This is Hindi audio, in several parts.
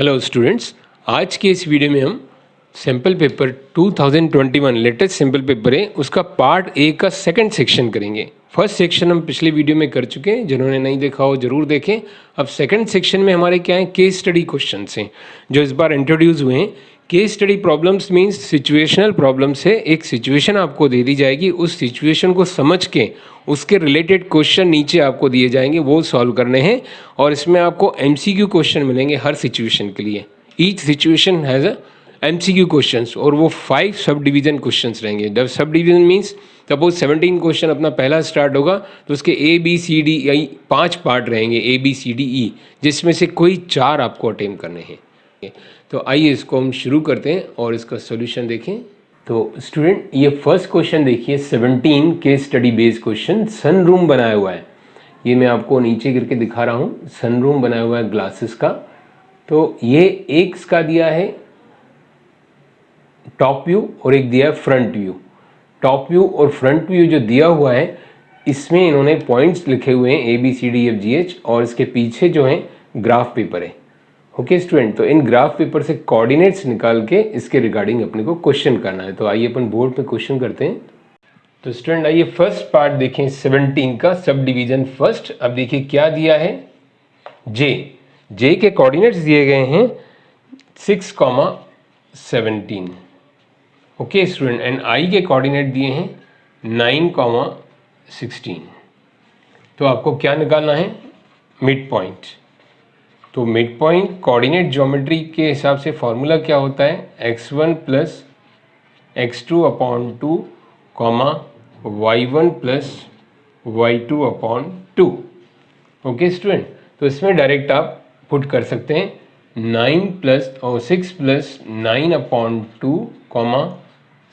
हेलो स्टूडेंट्स, आज के इस वीडियो में हम sample paper 2021 latest sample paper है उसका पार्ट ए का सेकंड सेक्शन करेंगे। फर्स्ट सेक्शन हम पिछले वीडियो में कर चुके हैं, जिन्होंने नहीं देखा हो जरूर देखें। अब सेकंड सेक्शन में हमारे क्या है, केस स्टडी क्वेश्चंस हैं जो इस बार इंट्रोड्यूस हुए हैं। Case study problems means situational problems है। एक सिचुएशन आपको दे दी जाएगी, उस सिचुएशन को समझ के उसके रिलेटेड क्वेश्चन नीचे आपको दिए जाएंगे, वो सॉल्व करने हैं। और इसमें आपको एमसीक्यू क्वेश्चन मिलेंगे हर सिचुएशन के लिए। Each situation has a MCQ questions और वो 5 सब डिवीजन क्वेश्चंस रहेंगे। जब sub division means suppose 17 question अपना पहला स्टार्ट होगा तो उसके ABCD 5 पार्ट रहेंगे, ABCDE, जिसमें से कोई 4 आपको अटेम्प्ट करने हैं। तो आइए इसको हम शुरू करते हैं और इसका सोल्यूशन देखें। तो स्टूडेंट ये फर्स्ट क्वेश्चन देखिए, 17 केस स्टडी बेस्ड क्वेश्चन। सन रूम बनाया हुआ है, ये मैं आपको नीचे करके दिखा रहा हूँ। सन रूम बनाया हुआ है ग्लासेस का। तो ये एक इसका दिया है टॉप व्यू और एक दिया है फ्रंट व्यू। टॉप व्यू और फ्रंट व्यू जो दिया हुआ है इसमें इन्होंने पॉइंट्स लिखे हुए हैं ABCDEFGH, और इसके पीछे जो है ग्राफ पेपर है। ओके स्टूडेंट, तो इन ग्राफ पेपर से कोऑर्डिनेट्स निकाल के इसके रिगार्डिंग अपने को क्वेश्चन करना है। तो आइए अपन बोर्ड पे क्वेश्चन करते हैं। तो स्टूडेंट आइए फर्स्ट पार्ट देखें 17 का, सब डिवीजन फर्स्ट। अब देखिए क्या दिया है, जे के कोऑर्डिनेट्स दिए गए हैं 6,17। ओके स्टूडेंट, एंड आई के कोऑर्डिनेट दिए हैं 9,16। तो आपको क्या निकालना है, मिड पॉइंट। तो मिड पॉइंट कोऑर्डिनेट ज्योमेट्री के हिसाब से फॉर्मूला क्या होता है, x1 plus x2 upon 2 y1 plus y2 upon 2। Okay student, तो इसमें डायरेक्ट आप पुट कर सकते हैं 6 प्लस 9 अपॉन 2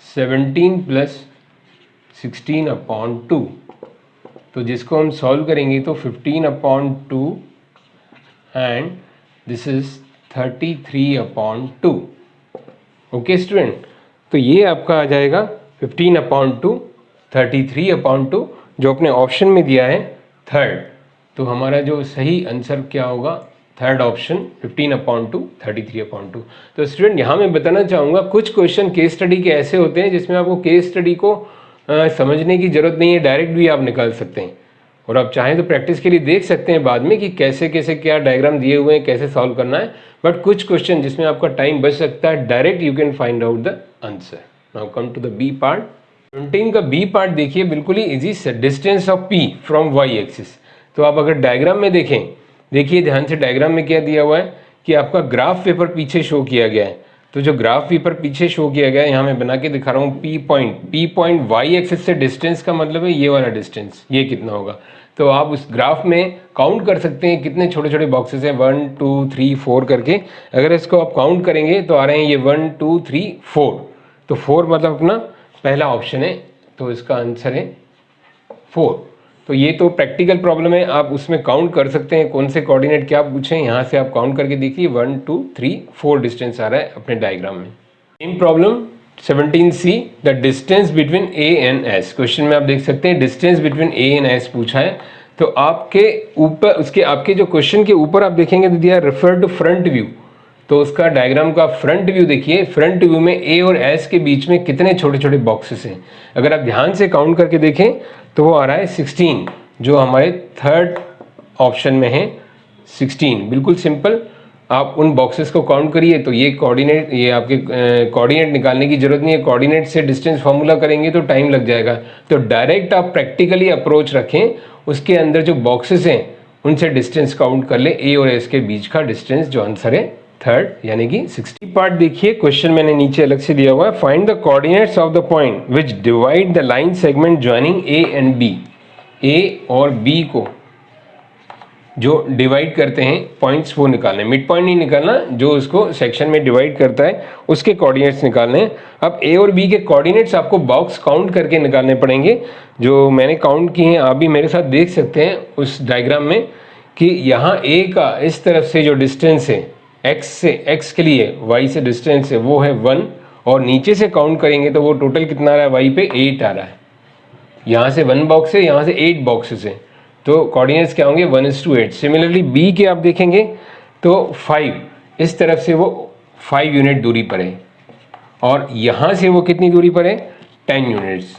17 प्लस 16 अपॉन 2। तो जिसको हम सॉल्व करेंगे तो 15 upon 2 and this is 33 upon 2। Okay student, तो ये आपका आ जाएगा 15 अपॉन 2 33 अपॉन 2, जो अपने ऑप्शन में दिया है थर्ड। तो हमारा जो सही आंसर क्या होगा, थर्ड ऑप्शन 15 अपॉन 2 33 अपॉन 2। तो स्टूडेंट यहाँ मैं बताना चाहूँगा कुछ क्वेश्चन केस स्टडी के ऐसे होते हैं जिसमें आपको केस स्टडी को समझने की ज़रूरत नहीं है, डायरेक्ट भी आप निकाल सकते हैं। और आप चाहें तो प्रैक्टिस के लिए देख सकते हैं बाद में कि कैसे कैसे क्या डायग्राम दिए हुए हैं, कैसे सॉल्व करना है। बट कुछ क्वेश्चन जिसमें आपका टाइम बच सकता है, direct you can find out the answer. Now come to the b part. 17 का बी पार्ट देखिए, बिल्कुल ही easy. Distance of P from Y axis. तो आप अगर डायग्राम में देखें, देखिए ध्यान से, डायग्राम में क्या दिया हुआ है कि आपका ग्राफ पेपर पीछे शो किया गया है। तो जो ग्राफ पेपर पीछे शो किया गया है, यहाँ मैं बना के दिखा रहा हूँ P पॉइंट Y एक्सिस से डिस्टेंस का मतलब है ये वाला डिस्टेंस, ये कितना होगा। तो आप उस ग्राफ में काउंट कर सकते हैं कितने छोटे छोटे बॉक्सेस हैं, 1 2 3 4 करके। अगर इसको आप काउंट करेंगे तो आ रहे हैं ये 1 2 3 4। तो 4 मतलब अपना पहला ऑप्शन है, तो इसका आंसर है 4। तो ये तो प्रैक्टिकल प्रॉब्लम है, आप उसमें काउंट कर सकते हैं कौन से कोऑर्डिनेट क्या पूछें। यहाँ से आप काउंट करके देखिए 1 2 3 4 डिस्टेंस आ रहा है अपने डायग्राम में। Same problem 17C, the distance between A and S। Question में आप देख सकते हैं distance between A and S पूछा है। तो आपके ऊपर उसके आपके जो क्वेश्चन के ऊपर आप देखेंगे तो दिया रेफर टू फ्रंट व्यू। तो उसका डायग्राम का फ्रंट व्यू देखिए, फ्रंट व्यू में A और S के बीच में कितने छोटे छोटे बॉक्सेस हैं। अगर आप ध्यान से काउंट करके देखें तो वो आ रहा है 16, जो हमारे थर्ड ऑप्शन में है 16। बिल्कुल सिंपल, आप उन बॉक्सेस को काउंट करिए। तो ये कोऑर्डिनेट, ये आपके कोऑर्डिनेट निकालने की जरूरत नहीं है, कोऑर्डिनेट से डिस्टेंस फार्मूला करेंगे तो टाइम लग जाएगा। तो डायरेक्ट आप प्रैक्टिकली अप्रोच रखें, उसके अंदर जो बॉक्सेस हैं उनसे डिस्टेंस काउंट कर ले, A और S के बीच का डिस्टेंस, जो आंसर है थर्ड यानी कि 60। पार्ट देखिए, क्वेश्चन मैंने नीचे अलग से दिया हुआ है, find the coordinates of the point which divide the line segment joining A and B। A और B को जो डिवाइड करते हैं पॉइंट्स, वो निकालने, मिड पॉइंट नहीं निकालना, जो उसको सेक्शन में डिवाइड करता है उसके कोऑर्डिनेट्स निकालने हैं। अब A और B के कोऑर्डिनेट्स आपको बॉक्स काउंट करके निकालने पड़ेंगे, जो मैंने काउंट किए हैं। आप भी मेरे साथ देख सकते हैं उस डायग्राम में कि यहाँ A का इस तरफ से जो डिस्टेंस है x के लिए y से डिस्टेंस है वो है 1, और नीचे से काउंट करेंगे तो वो टोटल कितना आ रहा है y पे 8 आ रहा है। यहाँ से 1 बॉक्स है, यहाँ से 8 बॉक्सेस हैं, तो कोऑर्डिनेट्स क्या होंगे 1:8। सिमिलरली B के आप देखेंगे तो 5, इस तरफ से वो 5 यूनिट दूरी पर है और यहाँ से वो कितनी दूरी पर है 10 यूनिट्स।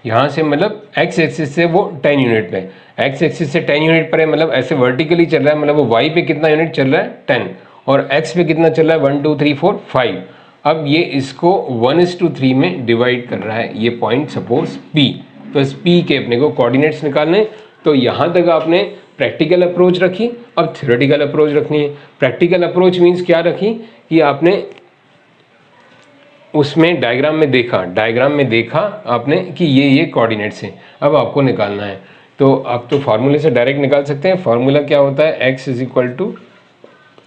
यहाँ से मतलब एक्स एक्सिस से वो 10 यूनिट पे, एक्स एक्सिस से 10 यूनिट पर है, मतलब ऐसे वर्टिकली चल रहा है, मतलब वो वाई पे कितना यूनिट चल रहा है 10 और एक्स पे कितना चल रहा है 1 2 3 4 5। अब ये इसको 1:3 में डिवाइड कर रहा है ये पॉइंट सपोज P। तो इस P के अपने को कोऑर्डिनेट्स निकालने। तो यहाँ तक आपने प्रैक्टिकल अप्रोच रखी, अब थ्योरेटिकल अप्रोच रखनी है। प्रैक्टिकल अप्रोच मीन्स क्या रखी कि आपने उसमें डायग्राम में देखा आपने कि ये कोऑर्डिनेट्स हैं, अब आपको निकालना है। तो आप तो फार्मूले से डायरेक्ट निकाल सकते हैं। फार्मूला क्या होता है, x is equal to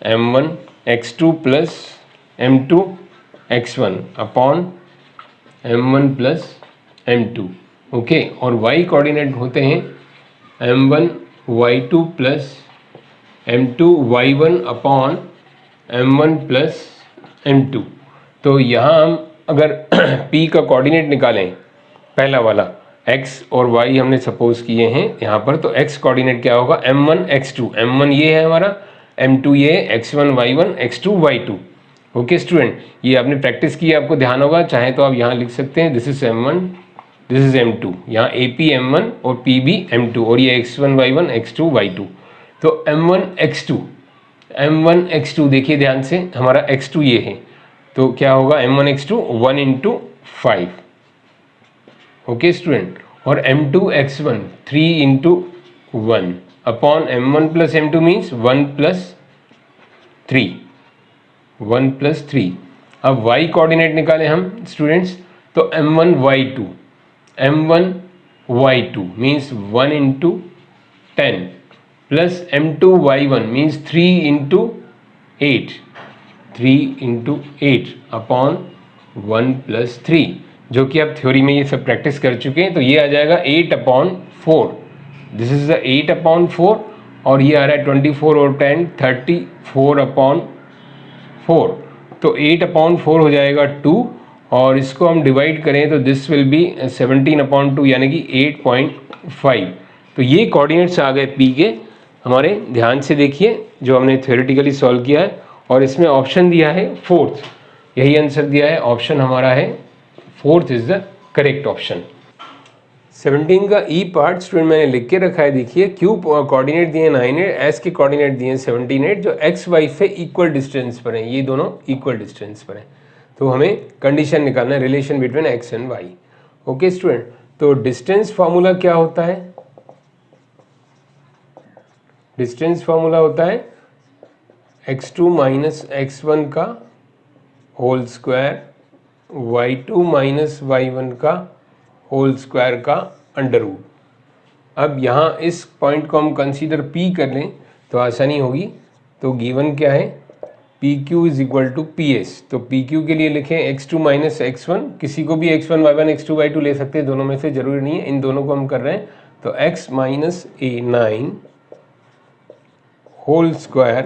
m1 x2 plus m2 x1 upon m1 plus m2। Okay, और y कोऑर्डिनेट होते हैं m1 y2 plus m2 y1 upon m1 plus m2। तो यहाँ हम अगर P का कोऑर्डिनेट निकालें, पहला वाला x और y हमने सपोज किए हैं यहाँ पर, तो x कोऑर्डिनेट क्या होगा m1 x2, m1 ये है हमारा, m2 ये है, x1 y1 x2 y2। Okay student, ये आपने प्रैक्टिस की है, आपको ध्यान होगा। चाहे तो आप यहाँ लिख सकते हैं this is m1 this is m2, यहाँ AP m1 और P भी m2 और ये x1 y1 x2 y2। तो m1 x2 देखिए ध्यान से, हमारा x2 ये है, तो क्या होगा m1 x2 1 into 5। Okay student, और m2 x1 3 into 1 upon m1 plus m2 means 1 plus 3। अब y कोऑर्डिनेट निकालें हम स्टूडेंट्स, तो m1 y2 means 1 into 10 plus m2 y1 means 3 into 8 upon 1 plus 3, जो कि आप थ्योरी में ये सब प्रैक्टिस कर चुके हैं। तो ये आ जाएगा 8/4, दिस इज द 8/4 और ये आ रहा है 24 और 10 34/4। तो 8/4 हो जाएगा 2 और इसको हम डिवाइड करें तो दिस विल बी 17/2 यानी कि 8.5। तो ये कोऑर्डिनेट्स आ गए P के हमारे। ध्यान से देखिए जो हमने थ्योरेटिकली सॉल्व किया है, और इसमें ऑप्शन दिया है 4th, यही आंसर दिया है, ऑप्शन हमारा है 4th is the correct option. 17 का ई पार्ट स्टूडेंट मैंने लिख के रखा है, देखिए Q कोऑर्डिनेट दिए 9 8, S के कोऑर्डिनेट दिए 17 8, जो x y से इक्वल डिस्टेंस पर हैं, ये दोनों इक्वल डिस्टेंस पर हैं। तो हमें कंडीशन निकालना है, relation between x and y। Okay student, तो डिस्टेंस फार्मूला क्या होता है, डिस्टेंस फार्मूला होता है x2 माइनस x1 का whole square y2 minus y1 का होल स्क्वायर का अंडर रूट। अब यहाँ इस पॉइंट को हम कंसीडर P कर लें तो आसानी होगी। तो गिवन क्या है, PQ is equal to PS। तो PQ के लिए लिखें x2 माइनस x1, किसी को भी x1 y1 x2 y2 ले सकते हैं, दोनों में से, जरूरी नहीं है, इन दोनों को हम कर रहे हैं। तो x minus A9 whole square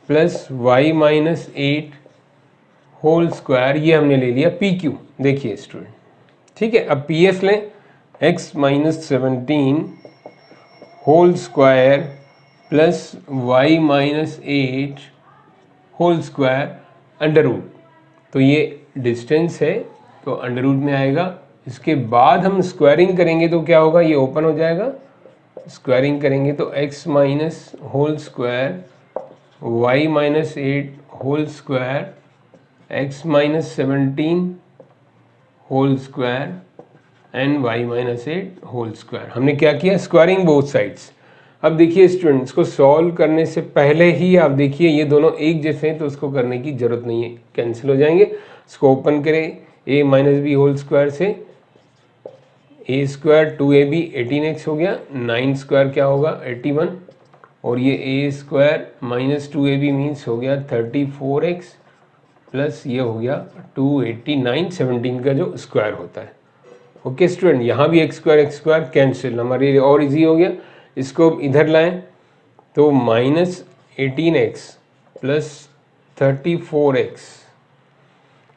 plus y minus 8 whole square, ये हमने ले लिया PQ। देखिए स्टूडेंट, ठीक है, अब PS लें, x minus 17 whole square plus y minus 8 whole square under root. तो ये डिस्टेंस है तो अंडर रूट में आएगा। इसके बाद हम स्क्वायरिंग करेंगे तो क्या होगा, ये ओपन हो जाएगा, स्क्वायरिंग करेंगे तो x minus whole square y minus 8 whole square x minus 17 whole square and y minus 8 whole square. हमने क्या किया, स्क्वायरिंग बोथ साइड्स। अब देखिए स्टूडेंट्स, इसको सॉल्व करने से पहले ही आप देखिए ये दोनों एक जैसे हैं तो उसको करने की जरूरत नहीं है, कैंसिल हो जाएंगे। इसको ओपन करें, a minus B whole square से a स्क्वायर 2ab 18x हो गया, 9 स्क्वायर क्या होगा 81, और ये a square minus 2ab means हो गया 34x प्लस ये हो गया 289, 17 का जो स्क्वायर होता है। ओके स्टूडेंट, यहाँ भी x स्क्वायर कैंसिल, हमारे लिए और इजी हो गया। इसको इधर लाएं तो minus 18x plus 34x,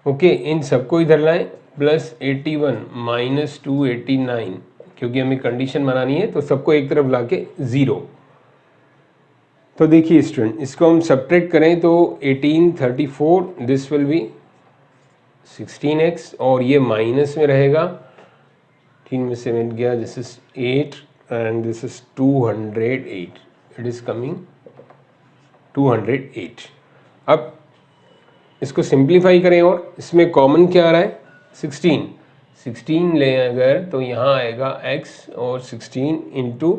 okay, इन सबको इधर लाएं, प्लस 81 माइनस 289, क्योंकि हमें कंडीशन बनानी है तो सबको एक तरफ लाके 0, तो देखिए स्टूडेंट, इसको हम सब्ट्रैक्ट करें तो 1834 दिस विल बी 16x, और ये माइनस में रहेगा, 3 में 7 गया, this is 8 and this is 208, it is coming 208। अब इसको सिंप्लीफाई करें और इसमें कॉमन क्या आ रहा है, 16 ले अगर तो यहाँ आएगा x, और 16 इंटू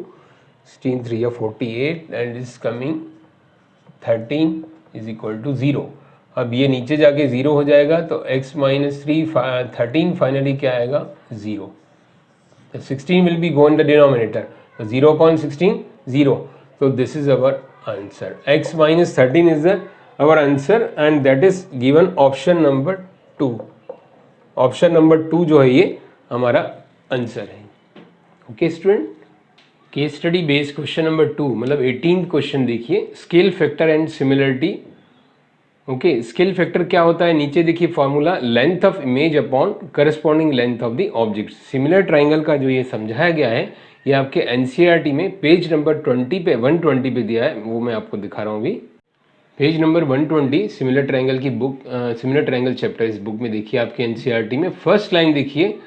16 3 या 48 and is coming 13 is equal to 0। अब ये नीचे जाके 0 हो जाएगा तो x माइनस 13 फाइनली क्या आएगा, 0। तो 16 will be go in the denominator, तो 0 अपॉन 16 0, तो this is our answer. x minus 13 is our answer and that is given option number 2। Option number 2 जो है ये हमारा आंसर है। Okay student, case study based question number 2, मतलब 18th क्वेश्चन देखिए, scale factor and similarity. Okay, scale factor क्या होता है, नीचे देखिए formula, length of image upon corresponding length of the object. Similar triangle का जो ये समझाया गया है, ये आपके एनसीईआरटी में पेज नंबर 20 पे 120 पे दिया है, वो मैं आपको दिखा रहा हूँ अभी। पेज नंबर 120 सिमिलर ट्राइंगल की बुक, सिमिलर ट्राइंगल चैप्टर इस बुक में देखिए आपके एनसीईआरटी में, फर्स्ट लाइन देखिए,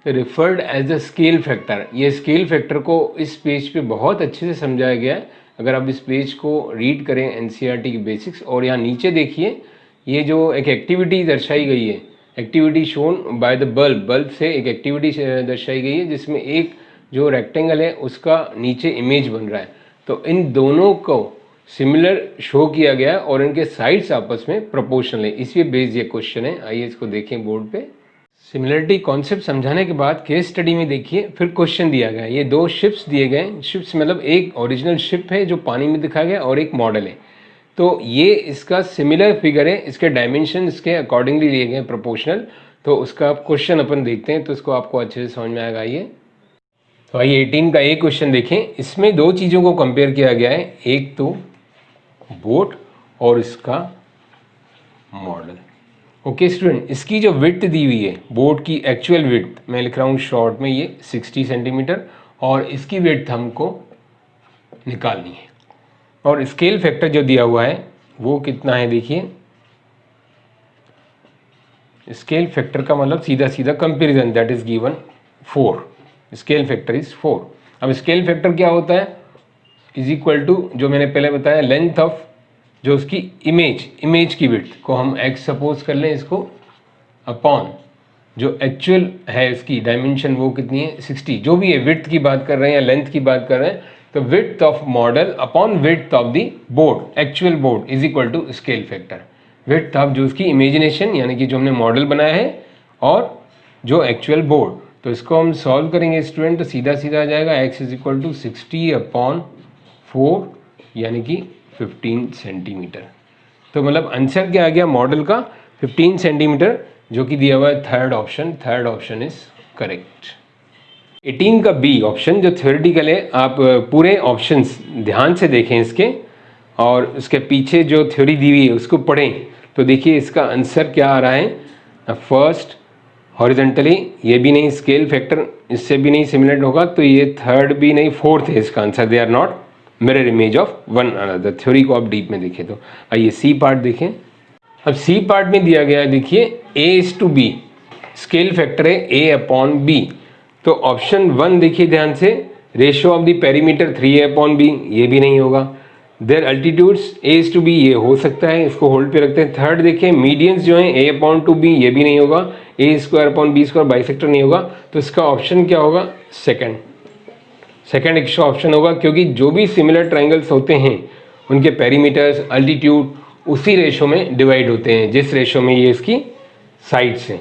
referred as a scale factor. ये स्केल फैक्टर को इस पेज पे बहुत अच्छे से समझाया गया है, अगर आप इस पेज को रीड करें एनसीईआरटी की बेसिक्स। और यहाँ नीचे देखिए, ये जो एक एक्टिविटी दर्शाई गई है, activity shown by the bulb, bulb से एक एक्टिविटी दर्शाई गई है जिसमें एक जो रेक्टेंगल है उसका नीचे इमेज बन रहा है, तो इन दोनों को सिमिलर शो किया गया है और इनके साइड्स आपस में प्रोपोर्शनल है, इसी पे बेस्ड ये क्वेश्चन है। आइए इसको देखें बोर्ड पे। सिमिलरिटी कॉन्सेप्ट समझाने के बाद केस स्टडी में देखिए फिर क्वेश्चन दिया गया है, ये दो शिप्स दिए गए, शिप्स मतलब एक ओरिजिनल शिप है जो पानी में दिखाया गया और एक मॉडल है, तो ये इसका सिमिलर फिगर है, इसके डायमेंशन इसके अकॉर्डिंगली लिए गए प्रोपोर्शनल, तो उसका आप क्वेश्चन अपन देखते हैं तो इसको आपको अच्छे से समझ में आएगा। आइए तो आइए 18 का एक क्वेश्चन देखें, इसमें दो चीज़ों को कंपेयर किया गया है, एक तो बोट और इसका मॉडल। ओके स्टूडेंट, इसकी जो विड्थ दी हुई है, बोट की एक्चुअल विड्थ मैं लिख रहा हूँ शॉर्ट में, ये 60 सेंटीमीटर, और इसकी विड्थ हमको निकालनी है, और स्केल फैक्टर जो दिया हुआ है वो कितना है, देखिए स्केल फैक्टर का मतलब सीधा सीधा comparison, that is given 4, scale factor is 4। अब स्केल फैक्टर क्या होता है, इज इक्वल टू जो मैंने पहले बताया, लेंथ ऑफ जो उसकी इमेज की विड्थ को हम x सपोज कर लें इसको, अपॉन जो एक्चुअल है इसकी डायमेंशन वो कितनी है 60, जो भी है विड्थ की बात कर रहे हैं या लेंथ की बात कर रहे हैं, तो width of model upon width of the board, actual board is equal to scale factor. Width of जो उसकी इमेजिनेशन यानी कि जो हमने मॉडल बनाया है और जो एक्चुअल बोर्ड, तो इसको हम सॉल्व करेंगे स्टूडेंट, तो सीधा सीधा आ जाएगा x is equal to 60 upon 4 यानी कि 15 सेंटीमीटर। तो मतलब आंसर क्या आ गया मॉडल का 15 सेंटीमीटर, जो कि दिया हुआ है थर्ड ऑप्शन इज करेक्ट। 18 का बी ऑप्शन जो थ्योरेटिकल है, आप पूरे ऑप्शंस ध्यान से देखें इसके, और उसके पीछे जो थ्योरी दी हुई है उसको पढ़ें, तो देखिए इसका आंसर क्या आ रहा है। फर्स्ट हॉरिजेंटली, ये भी नहीं, स्केल फैक्टर इससे भी नहीं सिमिलर होगा, तो ये थर्ड भी नहीं, फोर्थ है इसका answer, they are not mirror image of one another. Theory को आप डीप में देखें तो आइए सी पार्ट देखें। अब सी पार्ट में दिया गया है, देखिए A:B, स्केल फैक्टर है A अपॉन B, तो ऑप्शन 1 देखिए ध्यान से, ratio of the perimeter 3A/B, ये भी नहीं होगा। देयर अल्टीट्यूड्स A:B, ये हो सकता है, इसको होल्ड पे रखते हैं। थर्ड देखिए मीडियंस जो हैं A/2B, ये भी नहीं होगा। A²/B² बाइसेक्टर नहीं होगा, तो इसका ऑप्शन क्या होगा, सेकंड एक्स्ट्रा ऑप्शन होगा, क्योंकि जो भी सिमिलर ट्राइंगल्स होते हैं उनके पेरीमीटर्स अल्टीट्यूड उसी रेशो में डिवाइड होते हैं जिस रेशो में ये इसकी साइड्स हैं।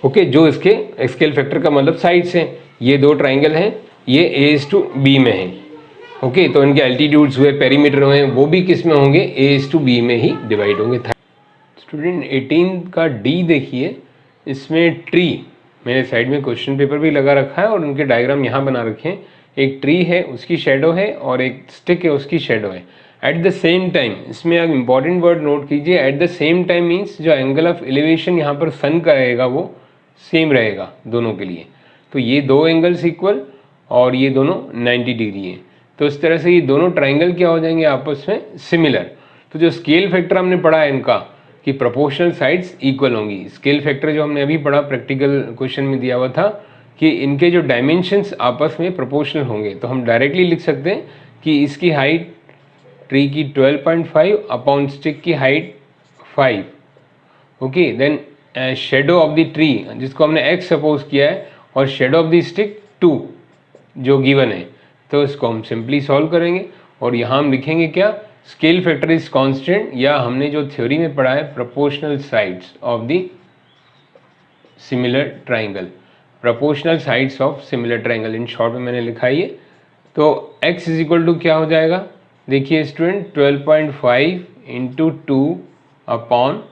ओके, जो इसके स्केल फैक्टर का मतलब साइड्स हैं, ये दो ट्राइंगल हैं, ये A:B में है। ओके, तो इनके अल्टीट्यूड्स हुए, पेरीमीटर हुए, वो भी किस में होंगे, A:B में ही डिवाइड होंगे। स्टूडेंट 18 का डी देखिए, इसमें ट्री मैंने साइड में क्वेश्चन पेपर भी लगा रखा है और उनके डायग्राम यहाँ बना रखे हैं। एक ट्री है उसकी शेडो है और एक स्टिक है उसकी शेडो है। एट द सेम टाइम, इसमें आप इंपॉर्टेंट वर्ड नोट कीजिए, at the same time means जो एंगल ऑफ एलिवेशन यहाँ पर सन का रहेगा वो सेम रहेगा दोनों के लिए। तो ये दो एंगल्स इक्वल और ये दोनों 90 डिग्री है। तो इस तरह से ये दोनों ट्राइंगल क्या हो जाएंगे आपस में सिमिलर। तो जो स्केल फैक्टर हमने पढ़ा है इनका कि प्रोपोर्शनल साइड्स इक्वल होंगी, स्केल फैक्टर जो हमने अभी पढ़ा प्रैक्टिकल क्वेश्चन में दिया हुआ था कि इनके जो डायमेंशंस आपस में प्रोपोर्शनल होंगे, तो हम डायरेक्टली लिख सकते हैं कि इसकी हाइट ट्री की 12.5 अपॉन स्टिक की height 5। Okay, then shadow of the tree जिसको हमने x सपोज किया है और शेडो ऑफ द स्टिक 2 जो गिवन है, तो इसको हम सिंपली सॉल्व करेंगे और यहाँ हम लिखेंगे क्या, स्केल फैक्टर इज कांस्टेंट, या हमने जो थ्योरी में पढ़ा है proportional sides of the similar triangle, proportional sides of similar triangle, in short में मैंने लिखा है ये। तो x इज इक्वल टू क्या हो जाएगा, देखिए स्टूडेंट 12.5 इंटू 2 अपॉन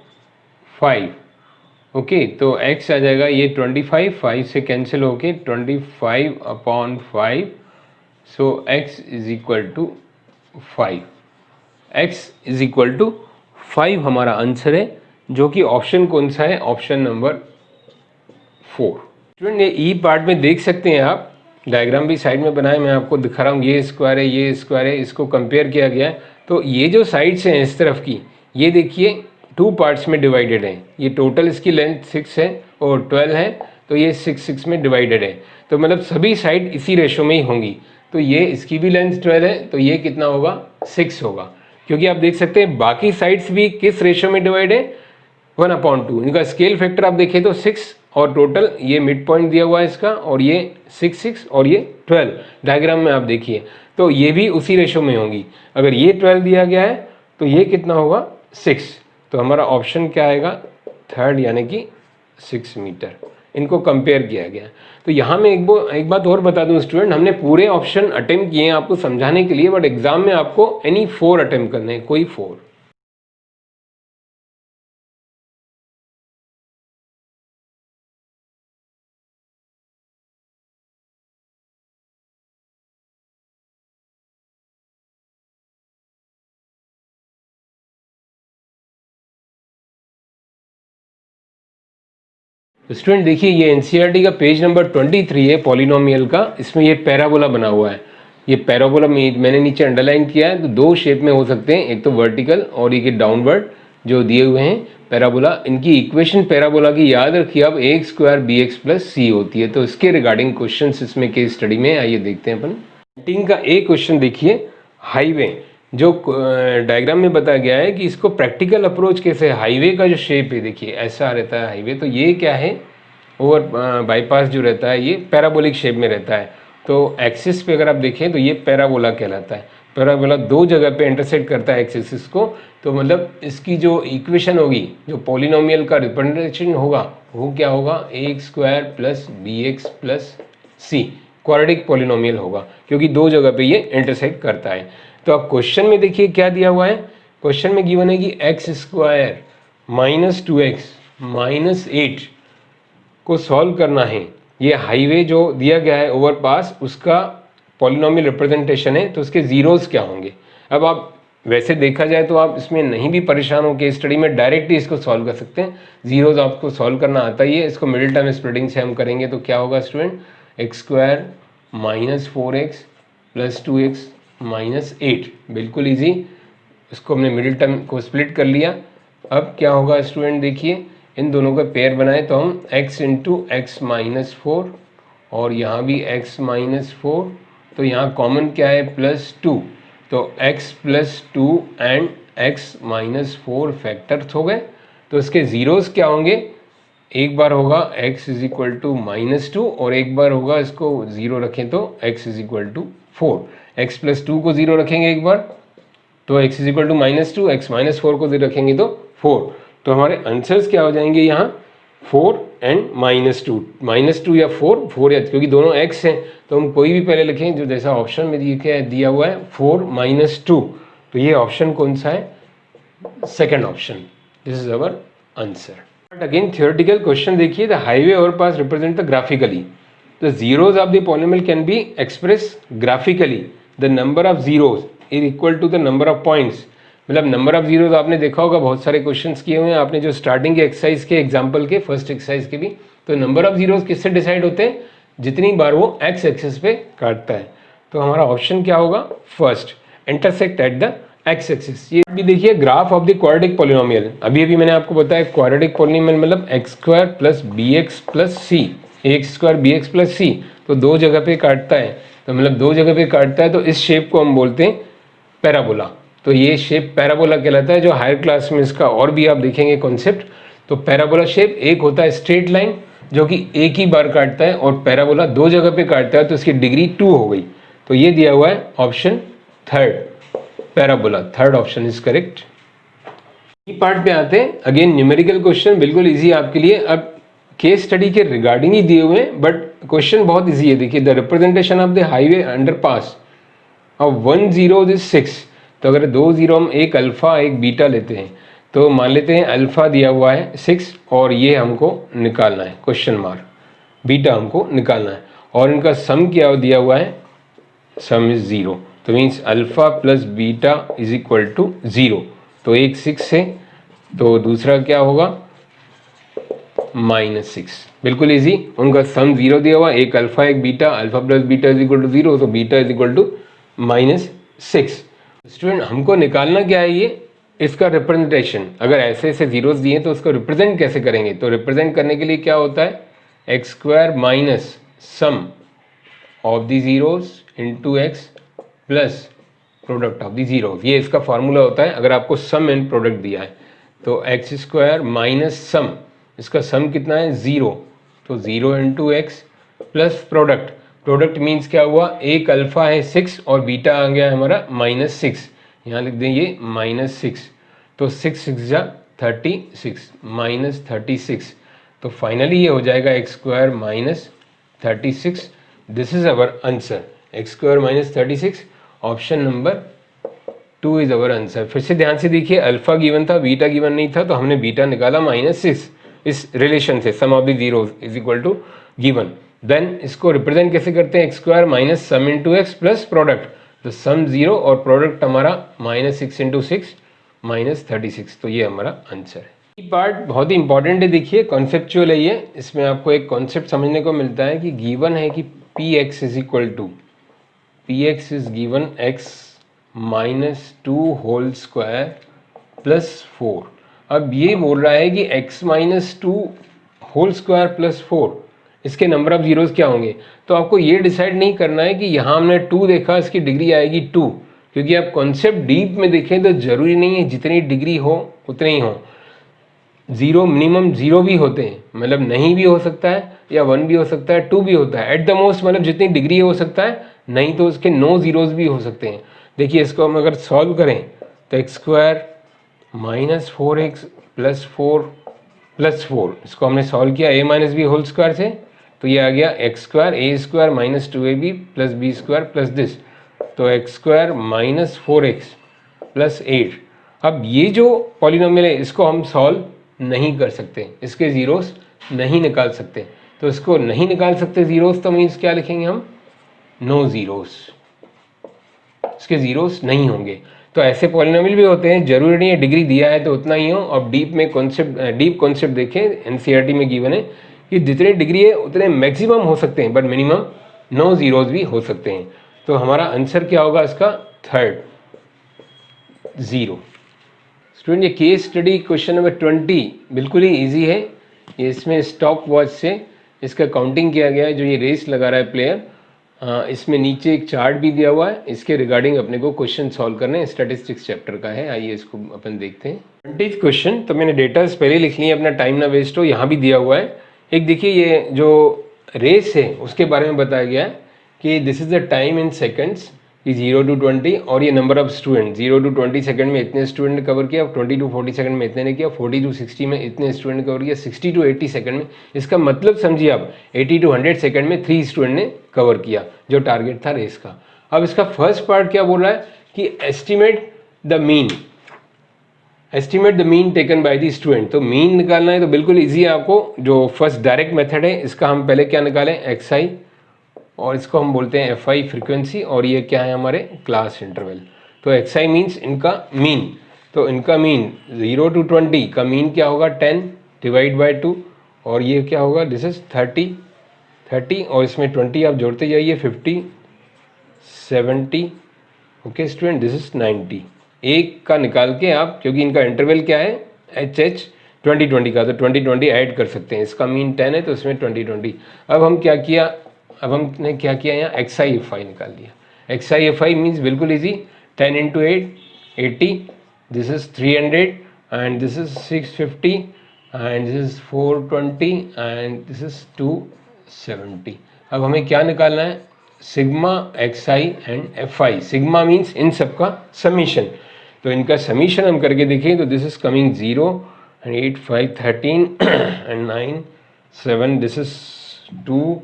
5। ओके, तो x आ जाएगा ये 25, 5 से कैंसिल होके 25 upon 5, so x is equal to 5। x is equal to 5 हमारा आंसर है, जो कि ऑप्शन कौन सा है, ऑप्शन नंबर 4। स्टूडेंट ये ई पार्ट में देख सकते हैं आप, डायग्राम भी साइड में बनाए, मैं आपको दिखा रहा हूँ, ये स्क्वायर है, ये स्क्वायर है, इसको कंपेयर किया गया है। तो ये जो साइड्स हैं इस तरफ की, ये देखिए 2 पार्ट्स में डिवाइडेड है, ये टोटल इसकी लेंथ 6 है और 12 है, तो ये 6 में डिवाइडेड है, तो मतलब सभी साइड इसी रेशो में ही होंगी। तो ये इसकी भी लेंथ 12 है, तो ये कितना होगा, 6 होगा, क्योंकि आप देख सकते हैं बाकी साइड्स भी किस रेशो में डिवाइड है, 1/2। इनका स्केल फैक्टर आप देखें तो 6 और टोटल ये मिड पॉइंट दिया हुआ है इसका, और ये 6 और ये 12 डायग्राम में आप देखिए, तो ये भी उसी रेशो में होंगी। अगर ये 12 दिया गया है तो ये कितना होगा, 6, तो हमारा ऑप्शन क्या आएगा, 3rd यानी कि 6 मीटर। इनको कंपेयर किया गया। तो यहाँ मैं एक बात और बता दूं स्टूडेंट, हमने पूरे ऑप्शन अटेम्प्ट किए हैं आपको समझाने के लिए, बट एग्जाम में आपको एनी 4 अटेम्प्ट करने हैं, कोई 4। तो स्टूडेंट देखिए ये एनसीईआरटी का पेज नंबर 23 है पॉलिनोमियल का, इसमें ये पैराबोला बना हुआ है। ये पैराबोला मैंने नीचे अंडरलाइन किया है, तो 2 शेप में हो सकते हैं, एक तो वर्टिकल और एक डाउनवर्ड जो दिए हुए हैं पैराबोला। इनकी इक्वेशन पैराबोला की याद रखिए आप, a² bx + c होती है। तो इसके रिगार्डिंग क्वेश्चन इसमें केस स्टडी में आइए देखते हैं अपन। 19 का एक क्वेश्चन देखिए, हाईवे जो डायग्राम में बताया गया है कि इसको प्रैक्टिकल अप्रोच कैसे, हाईवे का जो शेप है देखिए ऐसा रहता है हाईवे, तो ये क्या है, ओवर बाईपास जो रहता है ये पैराबोलिक शेप में रहता है। तो एक्सिस पे अगर आप देखें तो ये पैराबोला कहलाता है। पैराबोला 2 जगह पे इंटरसेक्ट करता है एक्सिस को, तो मतलब इसकी जो इक्वेशन होगी, जो पॉलिनोमियल का रिप्रेजेंटेशन होगा वो क्या होगा, a² + bx + c, quadratic polynomial होगा, क्योंकि 2 जगह पे ये इंटरसेक्ट करता है। तो अब क्वेश्चन में देखिए क्या दिया हुआ है, क्वेश्चन में गिवन है कि x² - 2x - 8 को सॉल्व करना है। ये हाईवे जो दिया गया है ओवरपास, उसका पॉलिनोमियल रिप्रेजेंटेशन है, तो उसके जीरोस क्या होंगे। अब आप वैसे देखा जाए तो आप इसमें नहीं भी परेशान हो, केस स्टडी में डायरेक्ट ही इसको सॉल्व कर सकते हैं, जीरोस आपको सॉल्व करना आता ही है। इसको मिडिल टर्म स्प्लिटिंग से हम करेंगे तो क्या होगा स्टूडेंट, x² - 4x + 2x - 8, बिल्कुल ईजी। इसको हमने मिडिल टर्म को स्प्लिट कर लिया। अब क्या होगा स्टूडेंट, देखिए इन दोनों का पेयर बनाए तो हम x × x - 4 और यहाँ भी x - 4, तो यहाँ कॉमन क्या है, +2, तो x + 2 एंड x - 4 फैक्टर्स हो गए। तो इसके जीरोस क्या होंगे, एक बार होगा x = -2 और एक बार होगा, इसको 0 रखें तो x = 4। x + 2 को 0 रखेंगे एक बार तो x = -2, x - 4 को 0 रखेंगे तो 4। तो हमारे आंसर्स क्या हो जाएंगे यहाँ, 4 एंड -2, -2 या 4 या, क्योंकि दोनों x हैं तो हम कोई भी पहले लिखें जो जैसा ऑप्शन में दिया हुआ है 4 - 2, तो ये ऑप्शन कौन सा है, second option, this is our answer. But again theoretical question देखिए, the highway overpass represent the graphically, the zeros of the polynomial can be expressed graphically, the number of zeros is equal to the number of points। मतलब नंबर ऑफ जीरोज आपने देखा होगा, बहुत सारे क्वेश्चंस किए हुए हैं आपने जो स्टार्टिंग के एक्सरसाइज के एग्जांपल के, फर्स्ट एक्सरसाइज के भी। तो नंबर ऑफ जीरोज किससे डिसाइड होते हैं, जितनी बार वो एक्स एक्सिस पे काटता है। तो हमारा ऑप्शन क्या होगा, first, intersect at the x axis. ये भी देखिए graph of the quadratic polynomial. अभी मैंने आपको बताया क्वाड्रेटिक पॉलिनोमियल मतलब x square plus b x plus c, x square b x plus c, तो दो जगह पे काटता है, तो मतलब दो जगह पे काटता है, तो इस शेप को हम बोलते हैं पैराबोला। तो ये शेप पैराबोला कहलाता है। जो हायर क्लास में इसका और भी आप देखेंगे कॉन्सेप्ट, तो पैराबोला शेप एक होता है स्ट्रेट लाइन जो कि एक ही बार काटता है, और पैराबोला दो जगह पे काटता है, तो इसकी डिग्री 2 हो गई। तो ये दिया हुआ है option third, parabola, third option is correct. E part पे आते हैं, अगेन न्यूमेरिकल क्वेश्चन, बिल्कुल इजी आपके लिए। अब केस स्टडी के रिगार्डिंग ही दिए हुए हैं, बट क्वेश्चन बहुत इजी है। देखिए, the representation of the highway underpass अब 1 0 इज 6। तो अगर 2 0 हम एक अल्फा एक बीटा लेते हैं, तो मान लेते हैं अल्फा दिया हुआ है 6 और ये हमको निकालना है क्वेश्चन मार्क, बीटा हमको निकालना है, और इनका सम क्या दिया हुआ है, सम इज 0। तो means alpha plus beta is equal to 0। तो एक 6 है, तो दूसरा क्या होगा -6। बिल्कुल इजी, उनका सम 0 दिया हुआ, एक अल्फा एक beta, alpha plus beta is equal to 0, तो beta is equal to -6। Student हमको निकालना क्या है, ये इसका रिप्रेजेंटेशन। अगर ऐसे ऐसे जीरोस दिए तो उसको रिप्रेजेंट कैसे करेंगे, तो रिप्रेजेंट करने के लिए क्या होता है, x square minus some of the zeros into x plus product of the zeros. ये इसका फॉर्मूला होता है अगर आपको सम एंड प्रोडक्ट दिया है। तो एक्स स्क्वायर माइनस सम, इसका सम कितना है 0, तो 0 into x plus product. Product means क्या हुआ, एक अल्फा है 6 और बीटा आ गया हमारा -6, यहाँ लिख देंगे -6। तो 6 6 जा 36, -36। तो फाइनली ये हो जाएगा x square minus 36। This is our answer, x square minus 36, option number 2 is our answer. फिर से ध्यान से देखिए, अल्फा गिवन था, बीटा गिवन नहीं था, तो हमने बीटा निकाला -6 इस रिलेशन से, sum of the zeros is equal to given. Then इसको रिप्रेजेंट कैसे करते हैं, x square minus sum into x plus product. तो सम 0 और प्रोडक्ट हमारा -6 इंटू 6 -36। तो ये हमारा आंसर है। ये पार्ट बहुत ही इंपॉर्टेंट है, देखिए कॉन्सेप्चुअल है ये। इसमें आपको एक कॉन्सेप्ट समझने को मिलता है कि गिवन है कि P X is equal to, P X is given X -2 whole square plus 4। अब ये बोल रहा है कि x -2 होल स्क्वायर प्लस 4, इसके नंबर ऑफ जीरोस क्या होंगे। तो आपको ये डिसाइड नहीं करना है कि यहाँ हमने 2 देखा, इसकी डिग्री आएगी 2, क्योंकि आप कॉन्सेप्ट डीप में देखें तो जरूरी नहीं है जितनी डिग्री हो उतने ही हो। 0 मिनिमम 0 भी होते हैं, मतलब नहीं भी हो सकता है, या 1 भी हो सकता है, 2 भी होता है, एट द मोस्ट मतलब जितनी डिग्री हो सकता है, नहीं तो उसके नो जीरोस भी हो सकते हैं। देखिए इसको हम अगर सॉल्व करें तो X square -4x plus 4 plus 4, इसको हमने सॉल्व किया a minus B whole square से, तो ये आ गया X square a square -2ab plus B square plus this, तो एक्स स्क्वायर -4x प्लस 8। अब ये जो पॉलिनोमियल है इसको हम सॉल्व नहीं कर सकते, इसके जीरोस नहीं निकाल सकते। तो इसको नहीं निकाल सकते जीरोस, तो मीन्स क्या लिखेंगे हम, नो जीरोस, इसके जीरोस नहीं होंगे। तो ऐसे पॉलिनोमियल भी होते हैं, जरूरी नहीं है डिग्री दिया है तो उतना ही हो। अब डीप में कॉन्सेप्ट, डीप कॉन्सेप्ट देखें, एनसीईआरटी में गिवन है कि जितने डिग्री है उतने मैक्सिमम हो सकते हैं, बट मिनिमम नो जीरोस भी हो सकते हैं। तो हमारा आंसर क्या होगा इसका, थर्ड, 0। स्टूडेंट ये केस स्टडी क्वेश्चन नंबर 20 बिल्कुल ही ईजी है। ये इसमें स्टॉप वॉच से इसका काउंटिंग किया गया है, जो ये रेस लगा रहा है प्लेयर। इसमें नीचे एक चार्ट भी दिया हुआ है, इसके रिगार्डिंग अपने को क्वेश्चन सॉल्व करने हैं, स्टैटिस्टिक्स चैप्टर का है। आइए इसको अपन देखते हैं। 20th क्वेश्चन, तो मैंने डेटास पहले लिख लिए, अपना टाइम ना वेस्ट हो। यहाँ भी दिया हुआ है एक, देखिए ये जो रेस है उसके बारे में बताया गया है कि this is the time in seconds कि 0 to 20, और ये number of student 0 to 20 second में इतने स्टूडेंट ने कवर किया, 20 to 40 सेकंड में इतने ने किया, 40 to 60 में इतने स्टूडेंट ने कवर किया, 60 to 80 सेकंड में, इसका मतलब समझिए आप 80 to 100 सेकंड में 3 स्टूडेंट ने कवर किया, जो टारगेट था रेस का। अब इसका फर्स्ट पार्ट क्या बोल रहा है कि estimate the mean, estimate the mean taken by the student. तो मीन निकालना है तो बिल्कुल ईजी है आपको। जो फर्स्ट डायरेक्ट मेथड है इसका हम पहले क्या निकालें, एक्स आई, और इसको हम बोलते हैं एफ आई फ्रिक्वेंसी, और ये क्या है हमारे क्लास इंटरवल। तो एक्स आई मीन्स इनका मीन, तो इनका मीन 0 to 20 का मीन क्या होगा, 10 डिवाइड बाई 2, और ये क्या होगा, दिस इज 30, और इसमें 20 आप जोड़ते जाइए, 50, 70, ओके स्टूडेंट, दिस इज 90। एक का निकाल के आप, क्योंकि इनका इंटरवल क्या है HH 20-20 का, तो 20-20 ऐड कर सकते हैं। इसका मीन 10 है तो इसमें 20-20। अब हमने क्या किया यहाँ XI/FI निकाल दिया। XI/FI मीन्स बिल्कुल easy, 10 × 8 80, this is 300 and this is 650 and this is 420 and this is 270। अब हमें क्या निकालना है, sigma XI and FI। Sigma means in सबका समीशन, तो इनका समीशन हम करके देखें तो this is coming 0 and 8 5 13 and 9 7, this is 2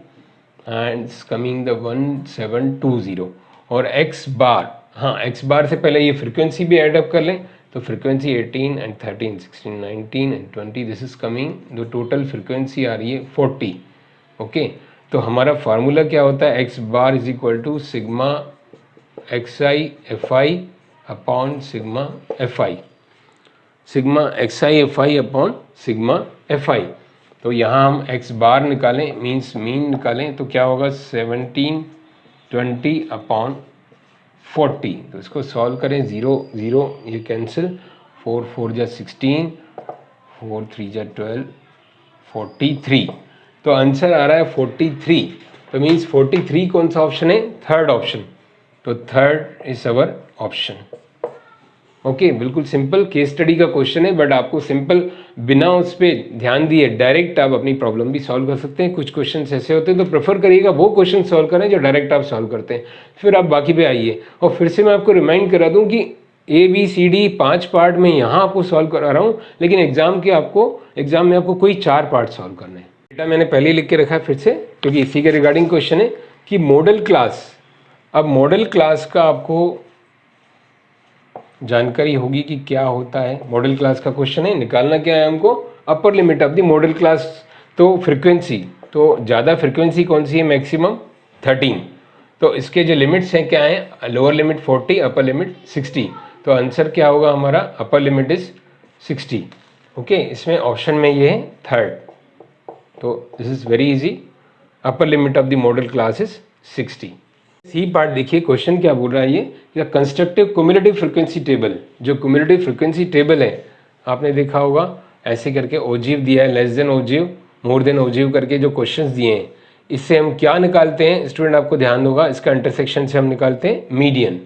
and it's coming the 1720। और x बार, हाँ x बार से पहले ये फ्रीक्वेंसी भी ऐड अप कर लें, तो frequency 18 and 13 16 19 and 20, this is coming, जो टोटल फ्रीक्वेंसी आ रही है 40। ओके, तो हमारा फार्मूला क्या होता है, x bar is equal to sigma XI/FI upon sigma FI, sigma XI/FI upon sigma FI। तो यहाँ हम x बार निकालें, मीन्स मीन निकालें, तो क्या होगा 1720 अपॉन 40। तो इसको सॉल्व करें, 0 0 ये कैंसिल, 4 4 जा 16, 4 3 जा 12, 43। तो आंसर आ रहा है 43। तो मीन्स 43 कौन सा ऑप्शन है, थर्ड ऑप्शन। तो third is our option. Okay, बिल्कुल सिंपल केस स्टडी का क्वेश्चन है, बट आपको सिंपल बिना उस पर ध्यान दिए डायरेक्ट आप अपनी प्रॉब्लम भी सॉल्व कर सकते हैं। कुछ क्वेश्चन ऐसे होते हैं तो प्रेफर करिएगा वो क्वेश्चन सॉल्व करें जो डायरेक्ट आप सॉल्व करते हैं, फिर आप बाकी पे आइए। और फिर से मैं आपको रिमाइंड करा दूं कि ABCD 5 पार्ट में यहाँ आपको सॉल्व करा रहा हूँ, लेकिन एग्जाम में आपको कोई 4 पार्ट सॉल्व करने हैं। बेटा मैंने पहले लिख के रखा है फिर से, क्योंकि इसी के रिगार्डिंग क्वेश्चन है कि मॉडल क्लास। अब मॉडल क्लास का आपको जानकारी होगी कि क्या होता है। मॉडल क्लास का क्वेश्चन है, निकालना क्या है हमको, अपर limit of the modal class. तो फ्रीक्वेंसी, तो ज़्यादा फ्रीक्वेंसी कौन सी है, मैक्सिमम 13। तो इसके जो लिमिट्स हैं क्या है, लोअर लिमिट 40, अपर लिमिट 60। तो आंसर क्या होगा हमारा, अपर लिमिट इज 60। ओके, इसमें ऑप्शन में ये है थर्ड। तो this is very easy, upper limit of the modal class is 60। C part देखिए, क्वेश्चन क्या बोल रहा है ये, कंस्ट्रक्टिव क्यूमुलेटिव फ्रीक्वेंसी टेबल। जो क्यूमुलेटिव फ्रीक्वेंसी टेबल है आपने देखा होगा, ऐसे करके ओजीव दिया है, less than ogive, more than ogive करके जो क्वेश्चंस दिए हैं, इससे हम क्या निकालते हैं स्टूडेंट, आपको ध्यान होगा, इसका इंटरसेक्शन से हम निकालते हैं मीडियन।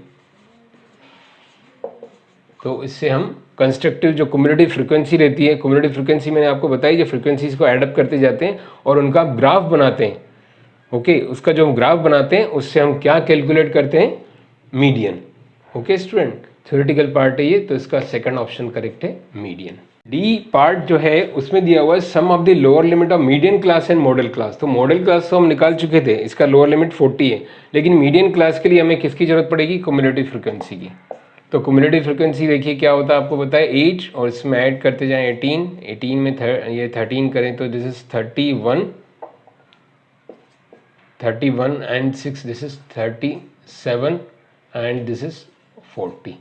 तो इससे हम कंस्ट्रक्टिव जो क्यूमुलेटिव फ्रीक्वेंसी रहती है, क्यूमुलेटिव फ्रीक्वेंसी मैंने आपको बताई, जो फ्रीक्वेंसीज को एडअप करते जाते हैं और उनका ग्राफ बनाते हैं। ओके, उसका जो हम ग्राफ बनाते हैं उससे हम क्या कैलकुलेट करते हैं, median. Okay student, theoretical part है ये, तो इसका सेकंड ऑप्शन करेक्ट है, मीडियन। डी पार्ट जो है उसमें दिया हुआ है sum of the lower limit of median class and modal class. तो मॉडल क्लास तो हम निकाल चुके थे, इसका लोअर लिमिट 40 है, लेकिन मीडियन क्लास के लिए हमें किसकी जरूरत पड़ेगी, क्यूमुलेटिव फ्रीक्वेंसी की। तो क्यूमुलेटिव फ्रीक्वेंसी देखिए क्या होता है, आपको बताया 8 और इसमें ऐड करते जाएं 18, 18 में ये 13 करें तो this is 31 and 6, this is 37 and this is 40।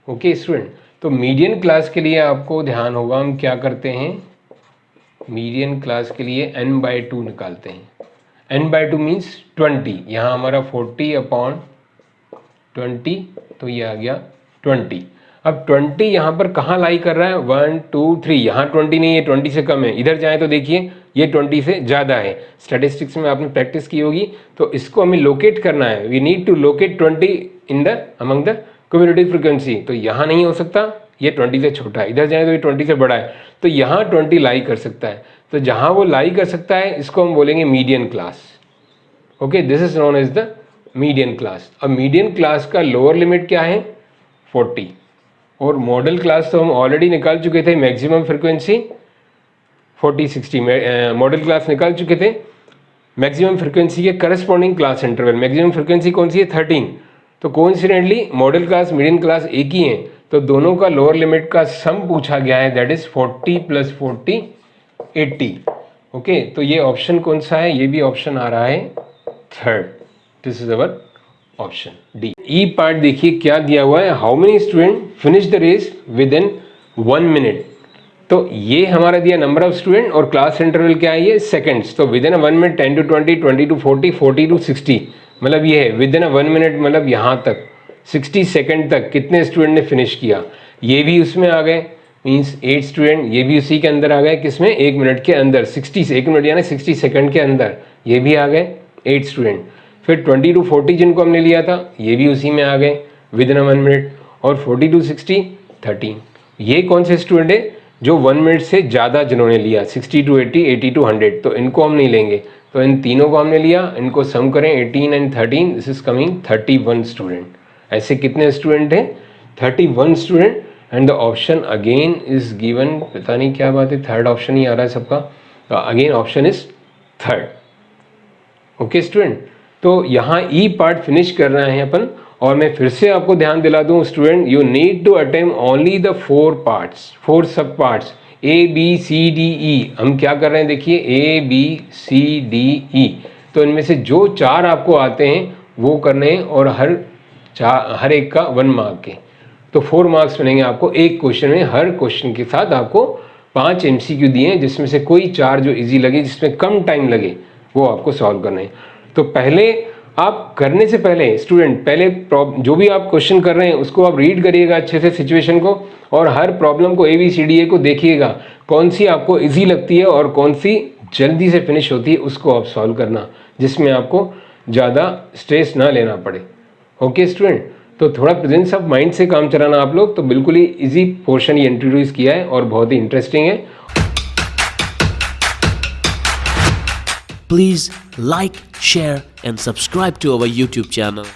Okay student, तो मीडियन क्लास के लिए आपको ध्यान होगा, हम क्या करते हैं, मीडियन क्लास के लिए n/2 निकालते हैं। n/2 मीन्स 20, यहाँ हमारा 40 अपॉन 20, तो ये आ गया 20। अब 20 यहाँ पर कहाँ लाई कर रहा है, 1 2 3, यहाँ 20 नहीं है, 20 से कम है। इधर जाएं तो देखिए ये 20 से ज़्यादा है। स्टैटिस्टिक्स में आपने प्रैक्टिस की होगी, तो इसको हमें लोकेट करना है। We need to locate 20 in the among the cumulative frequency. तो यहाँ नहीं हो सकता, ये 20 से छोटा है। इधर जाएं तो ये 20 से बड़ा है, तो यहाँ 20 लाई कर सकता है। तो जहाँ वो लाई कर सकता है इसको हम बोलेंगे median class. Okay, this is known as the median class. अब मीडियन क्लास का लोअर लिमिट क्या है, 40, और मॉडल क्लास तो हम ऑलरेडी निकाल चुके थे, मैक्सिमम फ्रीक्वेंसी 40 60 मॉडल क्लास निकाल चुके थे। मैक्सिमम फ्रीक्वेंसी के corresponding class interval, maximum frequency कौन सी है, 13। तो coincidentally model class median class एक ही है, तो दोनों का लोअर लिमिट का सम पूछा गया है, दैट इज 40 + 40 80। ओके, तो ये ऑप्शन कौन सा है, ये भी ऑप्शन आ रहा है third. This is our option D. E part देखिए क्या दिया हुआ है, how many student finish the race within 1 minute. तो ये हमारा दिया नंबर ऑफ स्टूडेंट और क्लास इंटरवल क्या है, ये सेकंड्स। तो within 1 minute 10 to 20, 20 to 40, 40 to 60, मतलब ये है विद इन 1 मिनट, मतलब यहाँ तक 60 सेकंड तक कितने स्टूडेंट ने फिनिश किया, ये भी उसमें आ गए, मीन्स 8 स्टूडेंट, ये भी उसी के अंदर आ गए, किसमें 1 मिनट के अंदर, 1 मिनट यानी 60 सेकंड के अंदर ये भी आ गए 8 स्टूडेंट। फिर 20 to 40 जिनको हमने लिया था ये भी उसी में आ गए विद इन 1 मिनट, और 40 to 60 13। ये कौन से स्टूडेंट है जो 1 मिनट से ज़्यादा जिन्होंने लिया, 60 to 80, 80 to 100, तो इनको हम नहीं लेंगे, तो इन तीनों को हमने लिया, इनको सम करें 18 and 13, this is coming 31 student. ऐसे कितने स्टूडेंट हैं 31 student, and the option again is given, पता नहीं क्या बात है, थर्ड ऑप्शन ही आ रहा है सबका, तो again option is third. Okay student, तो यहाँ ई पार्ट फिनिश कर रहे हैं अपन, और मैं फिर से आपको ध्यान दिला दूं student, you need to attempt only the 4 parts, 4 sub parts A B C D E. हम क्या कर रहे हैं देखिए, ए बी सी डी ई, तो इनमें से जो 4 आपको आते हैं वो करने हैं, और हर एक का 1 मार्क के, तो 4 मार्क्स मिलेंगे आपको एक क्वेश्चन में। हर क्वेश्चन के साथ आपको 5 MCQ दिए हैं, जिसमें से कोई 4 जो इजी लगे, जिसमें कम टाइम लगे, वो आपको सॉल्व करना है। तो पहले आप करने से पहले स्टूडेंट, पहले जो भी आप क्वेश्चन कर रहे हैं उसको आप रीड करिएगा अच्छे से सिचुएशन को, और हर प्रॉब्लम को ABCDE को देखिएगा, कौन सी आपको इजी लगती है और कौन सी जल्दी से फिनिश होती है, उसको आप सॉल्व करना, जिसमें आपको ज़्यादा स्ट्रेस ना लेना पड़े। ओके स्टूडेंट, तो थोड़ा प्रेजेंस ऑफ माइंड से काम चलाना आप लोग, तो बिल्कुल ही इजी पोर्शन ये इंट्रोड्यूस किया है और बहुत ही इंटरेस्टिंग है। Please like, share and subscribe to our YouTube channel.